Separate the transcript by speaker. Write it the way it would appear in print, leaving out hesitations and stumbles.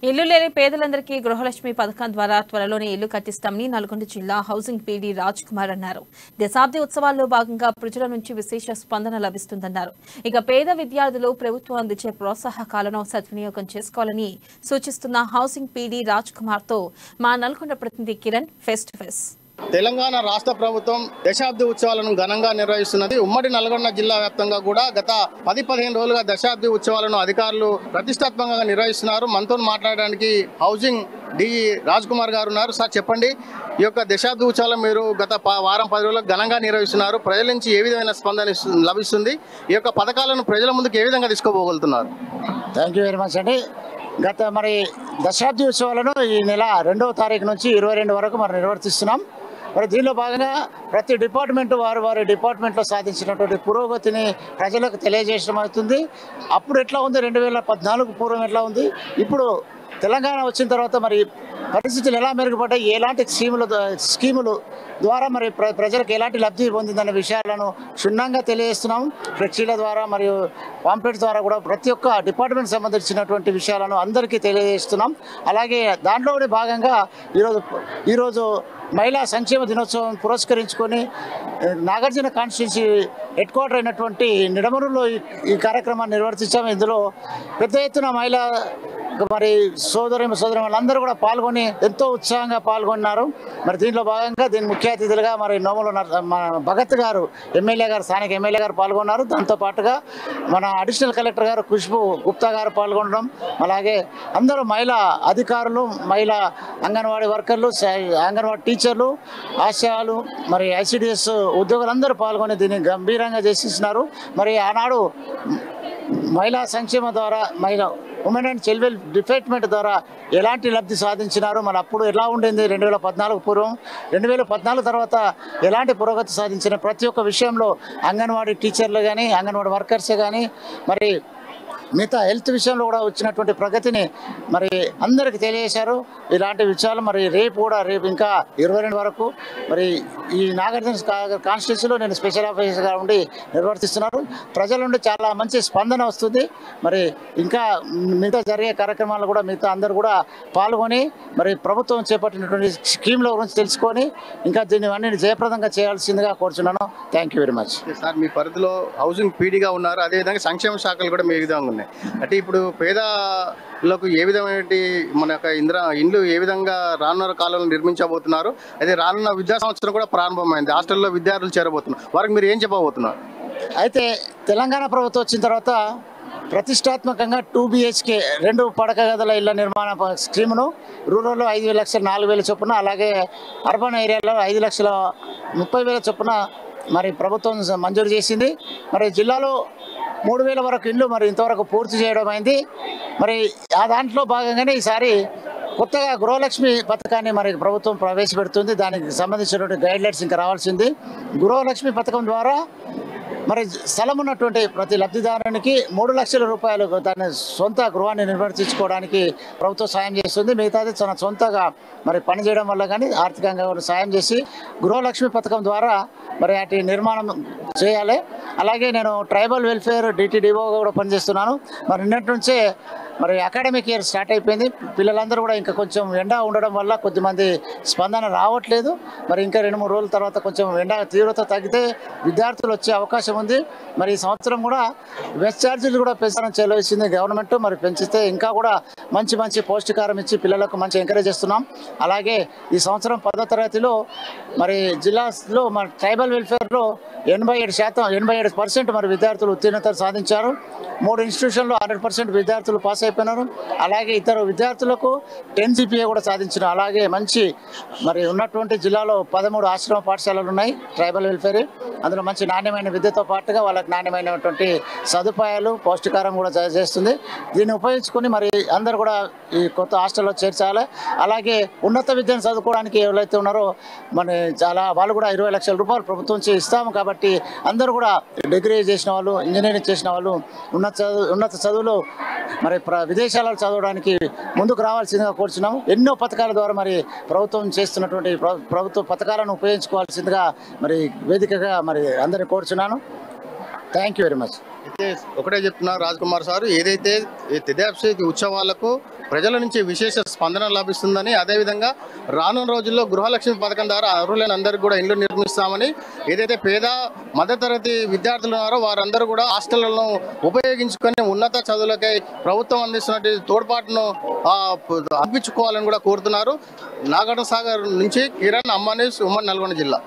Speaker 1: ఇల్లు లేని పేదలందరికీ గృహలక్ష్మి పథకం ద్వారా త్వరలోనే ఇల్లు కట్టిస్తామని నల్గొండ జిల్లా హౌసింగ్ పీడీ రాజ్ కుమార్ అన్నారు. దశాబ్ది ఉత్సవాల్లో భాగంగా ప్రజల నుంచి విశేష స్పందన లభిస్తుందన్నారు. ఇక పేద విద్యార్థులు ప్రభుత్వం అందించే ప్రోత్సాహకాలను సద్వినియోగం చేసుకోవాలని సూచిస్తున్న హౌసింగ్ పీడీ రాజ్ కుమార్ తో మా నల్గొండ ప్రతినిధి Kiran face to face.
Speaker 2: Telangana రాష్ట్ర ప్రభుత్వం దశాబ్ది ఉత్సవాలను ఘనంగా నిర్వహిస్తున్నది. ఉమ్మడి నల్గొండ జిల్లా వ్యాప్తంగా కూడా గత 10-15 రోజులుగా దశాబ్ది ఉత్సవాలను అధికారులు ప్రతిష్టాత్మకంగా నిర్వహిస్తున్నారు. మనతో మాట్లాడడానికి హౌసింగ్ డి రాజ్ కుమార్ గారు ఉన్నారు. సార్ చెప్పండి, ఈ యొక్క దశాబ్ది ఉత్సవాలు మీరు గత వారం 10 రోజులకు ఘనంగా నిర్వహిస్తున్నారు. ప్రజల నుంచి ఏ విధమైన స్పందన లభిస్తుంది? ఈ యొక్క పథకాలను ప్రజల ముందుకు ఏ విధంగా తీసుకోబోగలుగుతున్నారు?
Speaker 3: థ్యాంక్ యూ వెరీ మచ్ అండి. గత దశాబ్ది ఉత్సవాలను ఈ నెల 2వ తారీఖు నుంచి 22 వరకు నిర్వర్తిస్తున్నాం. దీనిలో భాగంగా ప్రతి డిపార్ట్మెంట్ వారి డిపార్ట్మెంట్లో సాధించినటువంటి పురోగతిని ప్రజలకు తెలియజేయడం అవుతుంది. అప్పుడు ఎట్లా ఉంది, 2014 పూర్వం ఎట్లా ఉంది, ఇప్పుడు తెలంగాణ వచ్చిన తర్వాత పరిస్థితులు ఎలా మెరుగుపడ్డాయి, ఎలాంటి స్కీములు ద్వారా ప్రజలకు ఎలాంటి లబ్ధి పొందిందనే విషయాలను క్షుణ్ణంగా తెలియజేస్తున్నాం. ఫ్లెక్సీల ద్వారా మరియు పాంప్లెట్స్ ద్వారా కూడా ప్రతి ఒక్క డిపార్ట్మెంట్ సంబంధించినటువంటి విషయాలను అందరికీ తెలియజేస్తున్నాం. అలాగే దాంట్లోని భాగంగా ఈరోజు మహిళా సంక్షేమ దినోత్సవం పురస్కరించుకొని నాగార్జున కాన్స్టిట్యున్సీ హెడ్ క్వార్టర్ అయినటువంటి నిడమరులో ఈ కార్యక్రమాన్ని నిర్వర్తించాము. ఇందులో పెద్ద ఎత్తున మహిళా సోదరులందరూ కూడా పాల్గొని ఎంతో ఉత్సాహంగా పాల్గొన్నారు. దీనిలో భాగంగా దీని ముఖ్య అతిథులుగా నోముల భగత్ గారు ఎమ్మెల్యే గారు, స్థానిక ఎమ్మెల్యే గారు పాల్గొన్నారు. దాంతోపాటుగా మన అడిషనల్ కలెక్టర్ గారు ఖుష్బు గుప్తా గారు పాల్గొనడం, అలాగే అందరూ మహిళా అధికారులు, మహిళా అంగన్వాడీ వర్కర్లు, అంగన్వాడీ టీచర్లు, ఆశాలు, ఐసిడిఎస్ ఉద్యోగులందరూ పాల్గొని దీన్ని గంభీరంగా చేసిస్తున్నారు. ఆనాడు మహిళా సంక్షేమ ద్వారా ఉమెన్ అండ్ చైల్డ్ డిపార్ట్మెంట్ ద్వారా ఎలాంటి లబ్ధి సాధించినారు, అప్పుడు ఎలా ఉండింది 2014 పూర్వం, 2014 తర్వాత ఎలాంటి పురోగతి సాధించిన ప్రతి ఒక్క విషయంలో అంగన్వాడీ టీచర్లు కానీ, అంగన్వాడీ వర్కర్సే కానీ, మిగతా హెల్త్ విషయంలో కూడా వచ్చినటువంటి ప్రగతిని అందరికి తెలియజేశారు. ఇలాంటి విషయాలు రేపు ఇంకా 22 వరకు ఈ నాగార్జున కాన్స్టిట్యున్సీలో నేను స్పెషల్ ఆఫీసర్గా ఉండి నిర్వర్తిస్తున్నారు. ప్రజల నుండి చాలా మంచి స్పందన వస్తుంది. ఇంకా మిగతా జరిగే కార్యక్రమాలు కూడా మిగతా అందరూ కూడా పాల్గొని ప్రభుత్వం చేపట్టినటువంటి స్కీమ్ల గురించి తెలుసుకొని ఇంకా దీన్ని జయప్రదంగా చేయాల్సిందిగా కోరుచున్నాను. Thank you very much.
Speaker 2: Sir, మీ పరిధిలో హౌసింగ్ పీడీగా ఉన్నారు, అదేవిధంగా సంక్షేమ శాఖలు కూడా మీ విధంగా ఉన్నాయి. అంటే ఇప్పుడు పేదలకు ఏ విధమైన మన యొక్క ఇండ్లు ఏ విధంగా రానున్న కాలంలో నిర్మించబోతున్నారు? అయితే రానున్న విద్యా సంవత్సరం కూడా ప్రారంభమైంది, హాస్టల్లో విద్యార్థులు చేరబోతున్నారు. వారికి మీరు ఏం చెప్పబోతున్నారు?
Speaker 3: అయితే తెలంగాణ ప్రభుత్వం వచ్చిన తర్వాత ప్రతిష్టాత్మకంగా 2 BHK 2 పడక గదుల ఇళ్ల నిర్మాణ స్కీమును రూరల్లో 5 లక్షలు 4,000 చొప్పున, అలాగే అర్బన్ ఏరియాలో 5,30,000 చొప్పున ప్రభుత్వం మంజూరు చేసింది. జిల్లాలో 3,000 వరకు ఇళ్ళు ఇంతవరకు పూర్తి చేయడం అయింది. ఆ దాంట్లో భాగంగానే ఈసారి కొత్తగా గృహలక్ష్మి పథకాన్ని ప్రభుత్వం ప్రవేశపెడుతుంది. దానికి సంబంధించినటువంటి గైడ్లైన్స్ ఇంకా రావాల్సింది. గృహలక్ష్మి పథకం ద్వారా స్థలం ఉన్నటువంటి ప్రతి లబ్ధిదారునికి 3 లక్షల రూపాయలు దాని సొంత గృహాన్ని నిర్వర్తించుకోవడానికి ప్రభుత్వం సాయం చేస్తుంది. మిగతాది తన సొంతగా పనిచేయడం వల్ల కానీ ఆర్థికంగా సాయం చేసి గృహలక్ష్మి పథకం ద్వారా వాటి నిర్మాణం చేయాలి. అలాగే నేను ట్రైబల్ వెల్ఫేర్ DTDOగా కూడా పనిచేస్తున్నాను. నిన్నటి నుంచే అకాడమిక్ ఇయర్ స్టార్ట్ అయిపోయింది. పిల్లలందరూ కూడా ఇంకా కొంచెం ఎండ ఉండడం వల్ల కొద్దిమంది స్పందన రావట్లేదు. ఇంకా 2-3 రోజుల తర్వాత కొంచెం ఎండ తీవ్రత తగ్గితే విద్యార్థులు వచ్చే అవకాశం ఉంది. ఈ సంవత్సరం కూడా మెస్ ఛార్జీలు కూడా పెంచడం చెల్లిస్తుంది గవర్నమెంట్. పెంచితే ఇంకా కూడా మంచి పౌష్టికారం ఇచ్చి పిల్లలకు మంచి ఎంకరేజ్ చేస్తున్నాం. అలాగే ఈ సంవత్సరం 10వ తరగతిలో జిల్లాలో ట్రైబల్ వెల్ఫేర్లో 87% విద్యార్థులు ఉత్తీర్ణత సాధించారు. 3 ఇన్స్టిట్యూషన్లో 100% విద్యార్థులు పాస్ అయిపోయినారు. అలాగే ఇతర విద్యార్థులకు 10 GPA కూడా సాధించిన. అలాగే మంచి ఉన్నటువంటి జిల్లాలో 13 ఆశ్రమ పాఠశాలలు ఉన్నాయి ట్రైబల్ వెల్ఫేర్. అందులో మంచి నాణ్యమైన విద్యతో పాటుగా వాళ్ళకి నాణ్యమైనటువంటి సదుపాయాలు, పౌష్టికారం కూడా చేస్తుంది. దీన్ని ఉపయోగించుకొని అందరూ కూడా ఈ కొత్త హాస్టల్లో చేర్చాలి. అలాగే ఉన్నత విద్యను చదువుకోవడానికి ఎవరైతే ఉన్నారో వాళ్ళు కూడా 20 లక్షల రూపాయలు ప్రభుత్వం ఇస్తాము. కాబట్టి అందరూ కూడా డిగ్రీ చేసిన వాళ్ళు, ఇంజనీరింగ్ చేసిన వాళ్ళు, ఉన్నత చదువులు విదేశాలలో చదవడానికి ముందుకు రావాల్సిందిగా కోరుచున్నాము. ఎన్నో పథకాల ద్వారా ప్రభుత్వం చేస్తున్నటువంటి ప్రభుత్వ పథకాలను ఉపయోగించుకోవాల్సిందిగా వేదికగా అందరినీ కోరుచున్నాను. Thank you very much.
Speaker 2: అయితే ఒకటే చెప్తున్నారు రాజ్ కుమార్ సార్, ఏదైతే దశాబ్ది ఉత్సవాలకు ప్రజల నుంచి విశేష స్పందన లభిస్తుందని, అదేవిధంగా రానున్న రోజుల్లో గృహలక్ష్మి పథకం ద్వారా అర్హులైన అందరికీ కూడా ఇల్లు నిర్మిస్తామని, ఏదైతే పేద మధ్యతరగతి విద్యార్థులు ఉన్నారో వారందరూ కూడా హాస్టళ్లను ఉపయోగించుకొని ఉన్నత చదువులకై ప్రభుత్వం అందిస్తున్న తోడ్పాటును అందించుకోవాలని కూడా కోరుతున్నారు. నాగార్జున సాగర్ నుంచి కిరణ్, అమ్మ న్యూస్, ఉమ్మడి నల్గొండ జిల్లా.